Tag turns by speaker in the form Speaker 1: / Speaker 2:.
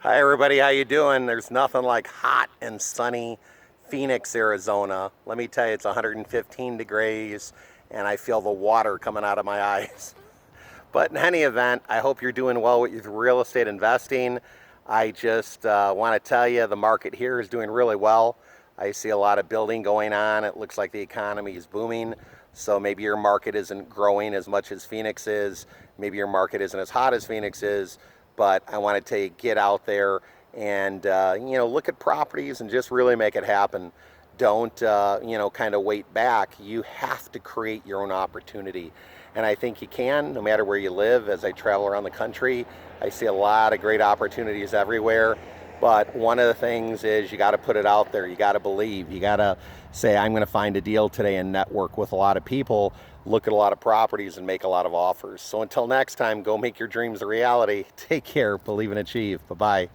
Speaker 1: Hi everybody, how you doing? There's nothing like hot and sunny Phoenix, Arizona. Let me tell you, it's 115 degrees and I feel the water coming out of my eyes. But in any event, I hope you're doing well with your real estate investing. I just want to tell you the market here is doing really well. I see a lot of building going on. It looks like the economy is booming. So maybe your market isn't growing as much as Phoenix is. Maybe your market isn't as hot as Phoenix is. But I want to tell you, get out there and look at properties and just really make it happen. Don't kind of wait back. You have to create your own opportunity, and I think you can, no matter where you live. As I travel around the country, I see a lot of great opportunities everywhere. But one of the things is you got to put it out there. You got to believe. You got to say, I'm going to find a deal today and network with a lot of people, look at a lot of properties and make a lot of offers. So until next time, go make your dreams a reality. Take care, believe and achieve. Bye-bye.